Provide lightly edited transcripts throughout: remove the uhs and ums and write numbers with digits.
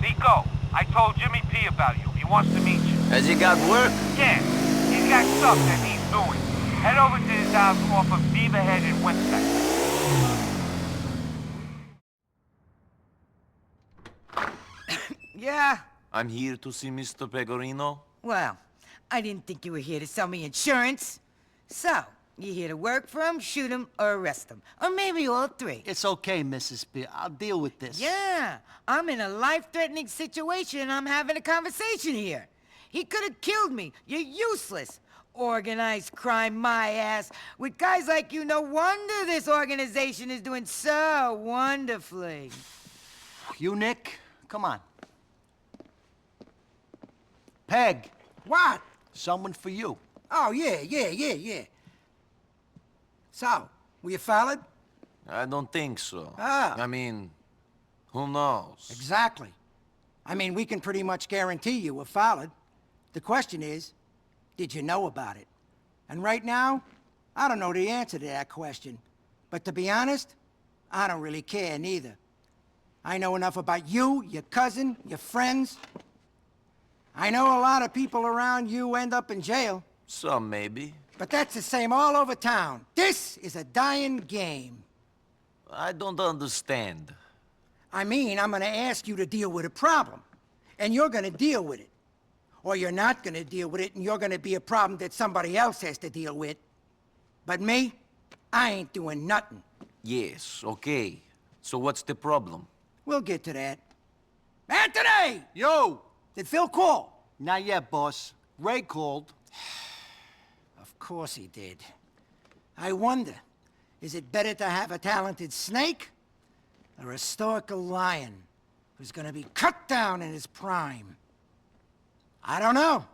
Nico, I told Jimmy P about you. He wants to meet you. Has he got work? Yeah, he's got stuff that he's doing. Head over to his house off of Beaverhead in Westside. Yeah? I'm here to see Mr. Pegorino. Well, I didn't think you were here to sell me insurance. So, you here to work for him, shoot him, or arrest him? Or maybe all three. It's okay, Mrs. B. I'll deal with this. Yeah, I'm in a life-threatening situation and I'm having a conversation here. He could have killed me. You're useless. Organized crime, my ass. With guys like you, no wonder this organization is doing so wonderfully. You, Nick? Come on. Peg. What? Someone for you. Oh, yeah. So, were you followed? I don't think so. Ah. I mean, who knows? Exactly. I mean, we can pretty much guarantee you were followed. The question is, did you know about it? And right now, I don't know the answer to that question. But to be honest, I don't really care neither. I know enough about you, your cousin, your friends. I know a lot of people around you end up in jail. Some maybe. But that's the same all over town. This is a dying game. I don't understand. I mean, I'm gonna ask you to deal with a problem. And you're gonna deal with it. Or you're not gonna deal with it and you're gonna be a problem that somebody else has to deal with. But me, I ain't doing nothing. Yes, okay. So what's the problem? We'll get to that. Anthony! Yo! Did Phil call? Not yet, boss. Ray called. Of course he did. I wonder, is it better to have a talented snake or a stoical lion who's gonna be cut down in his prime? I don't know.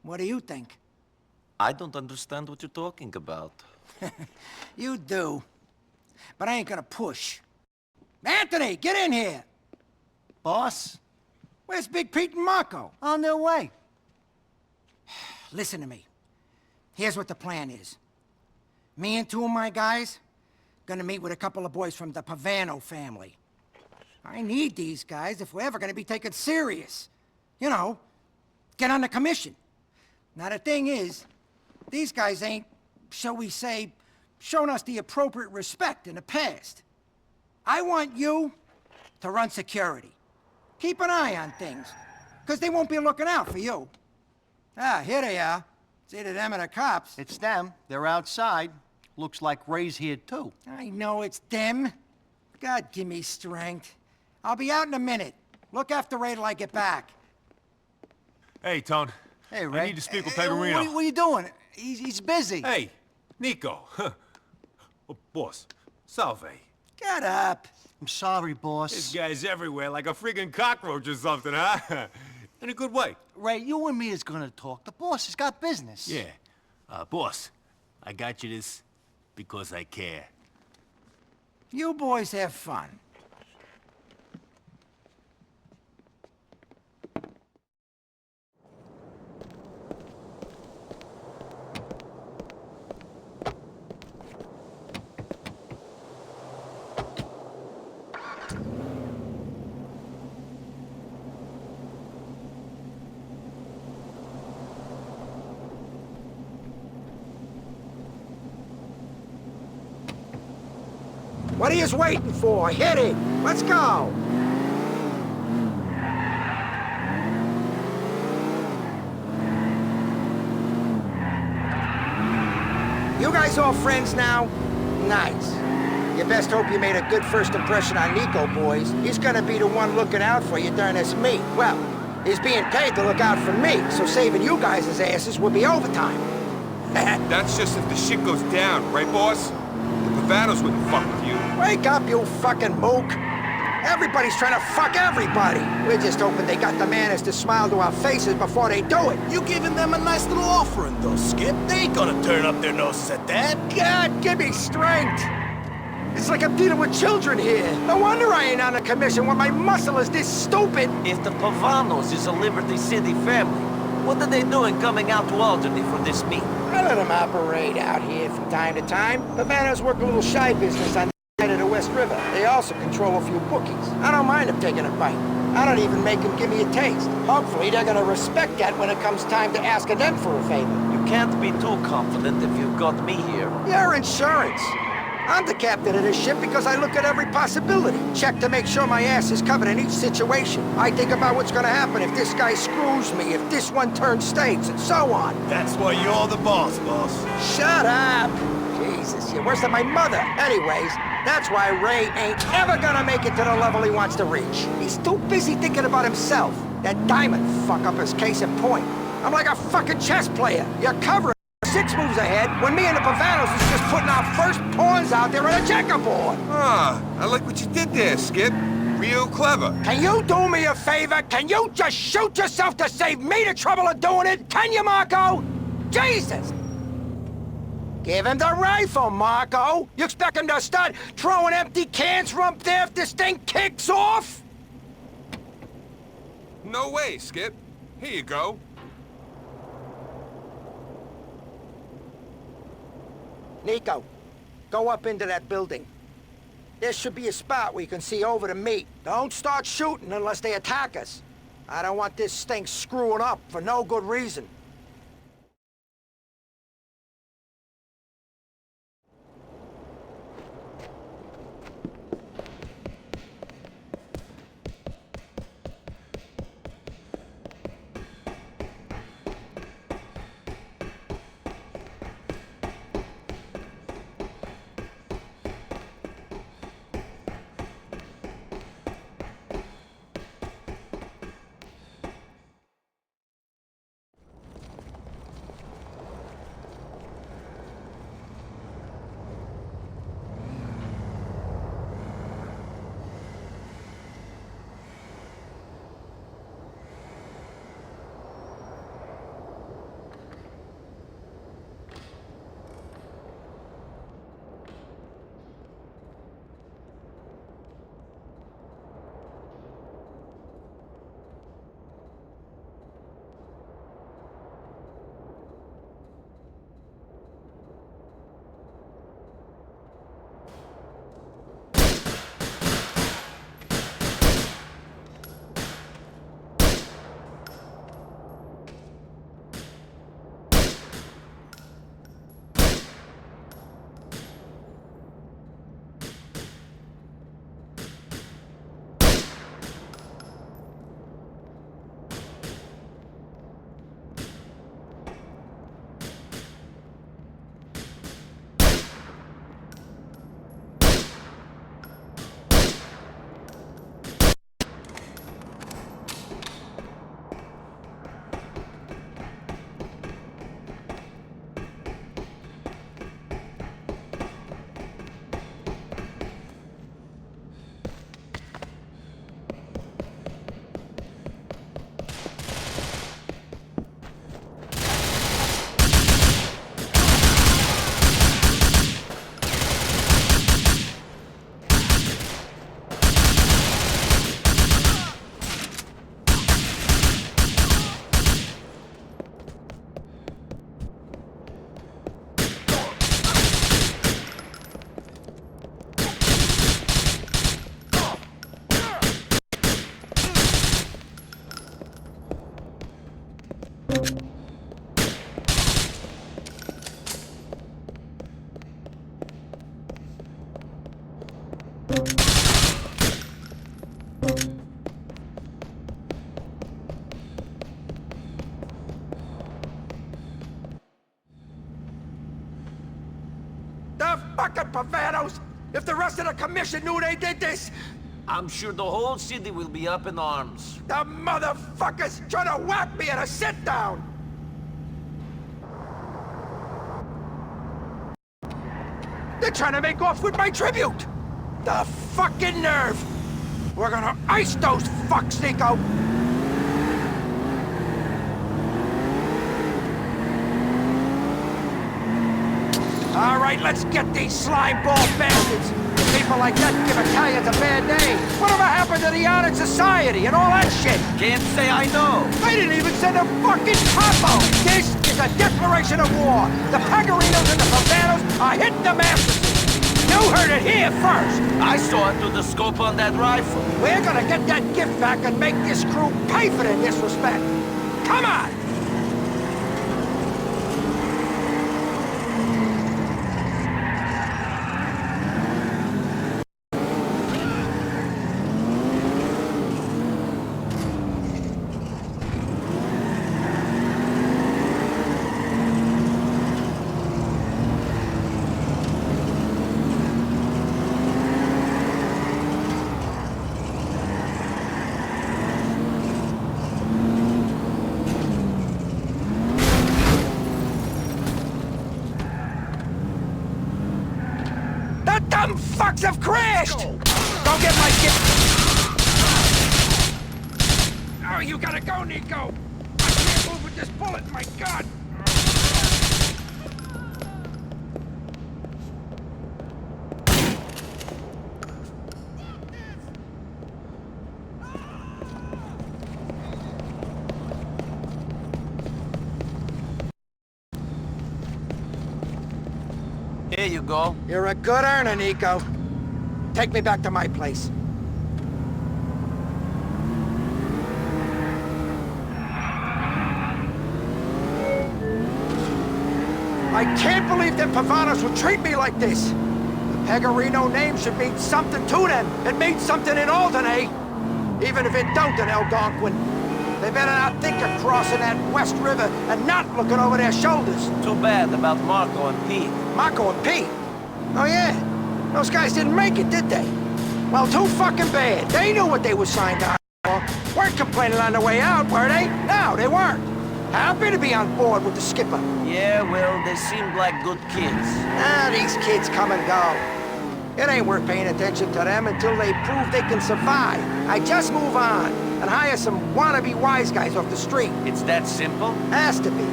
What do you think? I don't understand what you're talking about. You do. But I ain't gonna push. Anthony, get in here! Boss? Where's Big Pete and Marco? On their way. Listen to me. Here's what the plan is. Me and two of my guys gonna meet with a couple of boys from the Pegorino family. I need these guys if we're ever gonna be taken serious. You know, get on the commission. Now the thing is, these guys ain't, shall we say, shown us the appropriate respect in the past. I want you to run security. Keep an eye on things, because they won't be looking out for you. Ah, here they are. It's either them or the cops. It's them. They're outside. Looks like Ray's here, too. I know it's them. God, give me strength. I'll be out in a minute. Look after Ray till I get back. Hey, Tone. Hey, Ray. I need to speak with Hey, Pegorino. what are you doing? He's busy. Hey, Nico. Oh, boss, salve. Get up. I'm sorry, This boss. guy's everywhere like a friggin' cockroach or something, huh? In a good way. Ray, you and me is gonna talk. The boss has got business. Yeah. Boss, I got you this because I care. You boys have fun. What are you waiting for? Hit it! Let's go! You guys all friends now? Nice. You best hope you made a good first impression on Nico, boys. He's gonna be the one looking out for you during this meet. Well, he's being paid to look out for me, so saving you guys' asses would be overtime. That's just if the shit goes down, right, boss? The Pegorinos wouldn't fuck with you. Wake up, you fucking mook! Everybody's trying to fuck everybody! We're just hoping they got the manners to smile to our faces before they do it. You giving them a nice little offering, though, Skip. They ain't gonna turn up their noses at that. God, give me strength! It's like I'm dealing with children here. No wonder I ain't on a commission when my muscle is this stupid. If the Pegorinos is a Liberty City family, what are they doing coming out to Albany for this meet? I let them operate out here from time to time. Pegorinos work a little shy business on the side of the West River. They also control a few bookies. I don't mind them taking a bite. I don't even make them give me a taste. Hopefully, they're gonna respect that when it comes time to asking them for a favor. You can't be too confident if you've got me here. Your insurance. I'm the captain of this ship because I look at every possibility. Check to make sure my ass is covered in each situation. I think about what's gonna happen if this guy screws me, if this one turns states, and so on. That's why you're the boss. Shut up! Jesus, you're worse than my mother. Anyways, that's why Ray ain't ever gonna make it to the level he wants to reach. He's too busy thinking about himself. That diamond fuck-up is case in point. I'm like a fucking chess player. You're covering 6 moves ahead when me and the Pavanos is just putting our first pawns out there on a checkerboard. Ah, I like what you did there, Skip. Real clever. Can you do me a favor? Can you just shoot yourself to save me the trouble of doing it? Can you, Marco? Jesus! Give him the rifle, Marco! You expect him to start throwing empty cans from up there if this thing kicks off? No way, Skip. Here you go. Nico, go up into that building. There should be a spot where you can see over the meat. Don't start shooting unless they attack us. I don't want this thing screwing up for no good reason. The fucking Pavanos! If the rest of the commission knew they did this, I'm sure the whole city will be up in arms. the motherfuckers trying to whack me at a sit-down! They're trying to make off with my tribute! The fucking nerve! We're gonna ice those fucks, Nico! All right, let's get these slime ball bastards. People like that give Italians a bad name. Whatever happened to the honored society and all that shit? Can't say I know. They didn't even send a fucking capo! This is a declaration of war! The Pegorinos and the Pavanos are hitting the masterson! You heard it here first! I saw it through the scope on that rifle. We're gonna get that gift back and make this crew pay for their disrespect! Come on! The dumb fucks have crashed! Don't get my gift! Oh, you gotta go, Nico! I can't move with this bullet, my God! Here you go. You're a good earner, Nico. Take me back to my place. I can't believe them Pavanos would treat me like this. The Pegorino name should mean something to them. It means something in Alderney. Even if it don't in Algonquin. They better not think of crossing that West River and not looking over their shoulders. Too bad about Marco and Pete. Marco and Pete? Oh yeah, those guys didn't make it, did they? Well, too fucking bad. They knew what they were signed on for. Weren't complaining on the way out, were they? No, they weren't. Happy to be on board with the skipper. Yeah, well, they seemed like good kids. Ah, these kids come and go. It ain't worth paying attention to them until they prove they can survive. I just move on and hire some wannabe wise guys off the street. It's that simple? Has to be.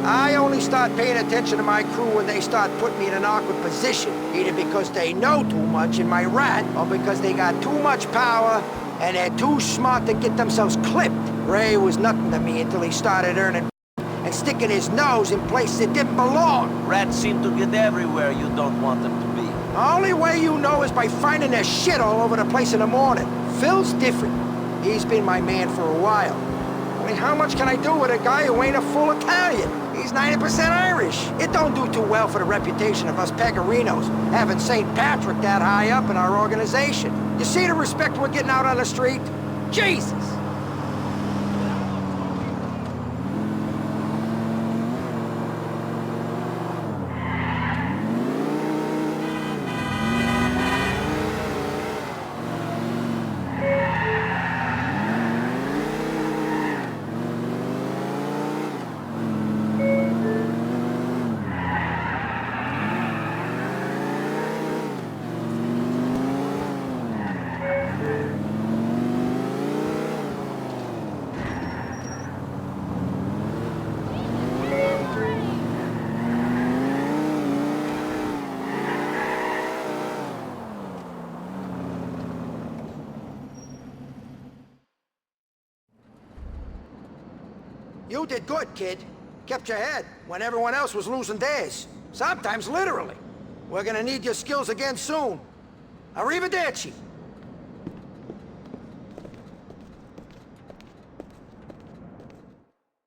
I only start paying attention to my crew when they start putting me in an awkward position. Either because they know too much in my rat, or because they got too much power and they're too smart to get themselves clipped. Ray was nothing to me until he started earning and sticking his nose in places it didn't belong. Rats seem to get everywhere you don't want them to be. The only way you know is by finding their shit all over the place in the morning. Phil's different. He's been my man for a while. I mean, how much can I do with a guy who ain't a full Italian? He's 90% Irish. It don't do too well for the reputation of us Pegorinos, having St. Patrick that high up in our organization. You see the respect we're getting out on the street? Jesus! You did good, kid. Kept your head when everyone else was losing theirs. Sometimes literally. We're gonna need your skills again soon. Arrivederci.